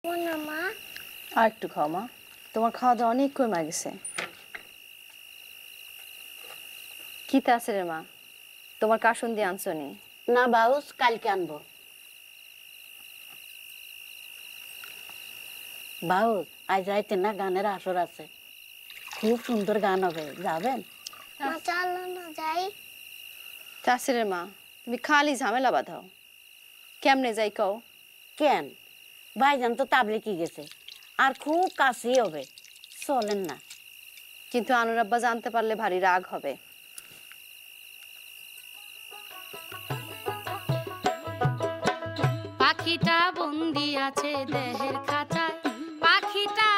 মা আর একটু খাও মা, তোমার খাওয়া দাওয়া অনেক কমে গেছে। কিতা আছে রে মা, তোমার কাসুন দিয়ে আনছো নি? না বাউস, কালকে আনবো। বাউস, আজ রাইতে না গানের আসর আছে, খুব সুন্দর গান হবে, যাবেন? চলো না যাই। চাষিরের মা, তুমি খালি ঝামেলা বাঁধাও। কেমনে যাই কও? কেন, ভাইজান তো তাবলিকি গেছে, আর খুব কাছেই হবে, চলেন না? কিন্তু আনুরাব্বা জানতে পারলে ভারী রাগ হবে। পাখিটা বন্দি আছে দেহের খাঁচায়, পাখিটা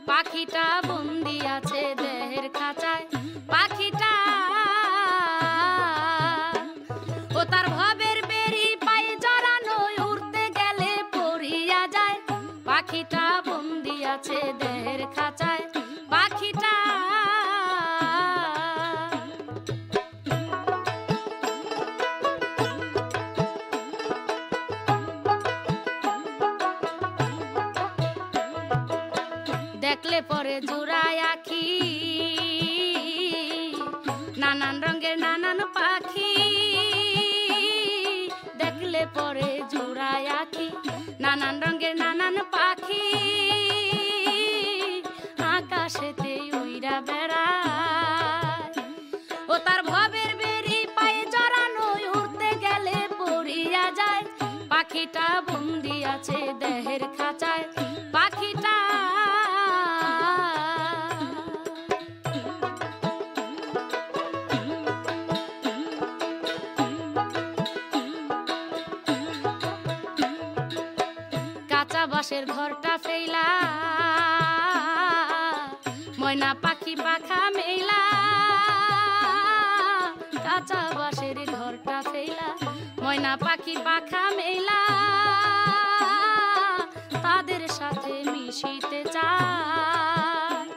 পাখিটা বন্দি আছে দেহের খাঁচায়, পাখিটা ও তার ভবের বেরি পায়ে জড়ানো, উড়তে গেলে পড়িয়া যায়। পাখিটা বন্দি আছে দেহের খাঁচায়, পাখিটা দেখলে পরে জোড়ায় আঁখি, নানান রঙের নানান পাখি। দেখলে পরে জোড়ায় আঁখি, নানান রঙের নানান পাখি। আকাশেতে উইরা বেড়ায়, ও তার ভবের বেরি পায়ে জড়ানো, উড়তে গেলে পড়িয়া যায়। পাখিটা বন্দি আছে দেহের খাঁচায়, পাখিটা কাঁচা বাঁশের ঘরটা ফেলা, ময়না পাখি পাখা মেলা। কাঁচা বাঁশের ঘরটা ফেলা, ময়না পাখি পাখা মেলা। তাদের সাথে মিশিতে চায়,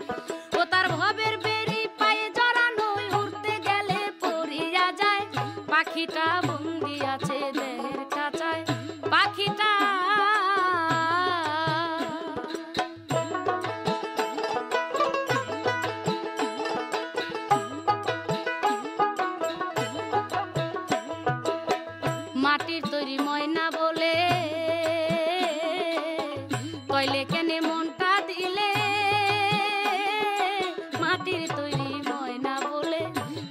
ও তার ভবের বেরি পায়ে জড়ানো, উড়তে গেলে পড়িয়া যায়। পাখিটা বন্দি আছে দেহের খাঁচায়, পাখিটা মাটির তৈরি ময়না বলে, কইলে কেনে মনটা দিলে। মাটির তৈরি ময়না বলে,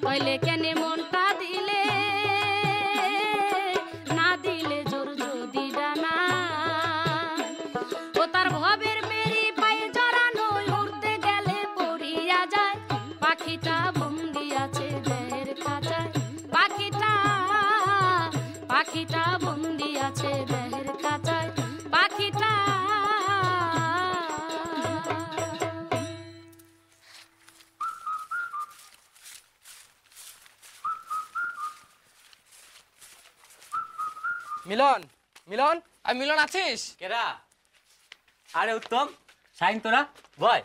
কইলে কেনে মনটা দিলে। না দিলে জোর যদি ডানা, ও তার ভবের বেরি পায়ে জড়ানো, উড়তে গেলে পড়িয়া যায়। পাখিটা বন্দি আছে দেহের খাঁচায়, পাখিটা পাখিটা বন্দি আছে দেহের খাঁচায়, পাখিটা মিলন, মিলন, আর মিলন আছিস? কেরা? আরে উত্তম, শাইন তোরা বয়।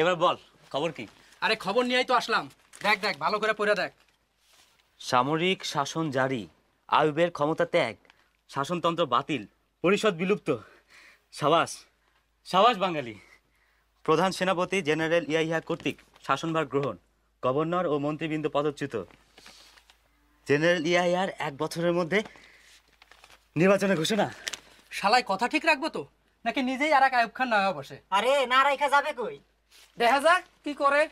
এবার বল খবর কি? আরে খবর নিয়েই তো আসলাম। দেখ দেখ, ভালো করে পড়ে দেখ। সামরিক শাসন জারি, আইয়ুবের ক্ষমতা ত্যাগ, শাসনতন্ত্র বাতিল, পরিষদ বিলুপ্ত। সাবাস সাবাস বাঙালি। প্রধান সেনাপতি জেনারেল ইয়াহিয়া কর্তৃক শাসনভার গ্রহণ, গভর্নর ও মন্ত্রীবৃন্দ পদচ্যুত। জেনারেল ইয়াহিয়ার 1 বছরের মধ্যে নির্বাচনের ঘোষণা। শালাই কথা ঠিক রাখবো তো, নাকি নিজেই আর এক আইয়ুব খান নয়া বসে? আরে না রাইখা যাবে কই? দেখা যাক কি করে।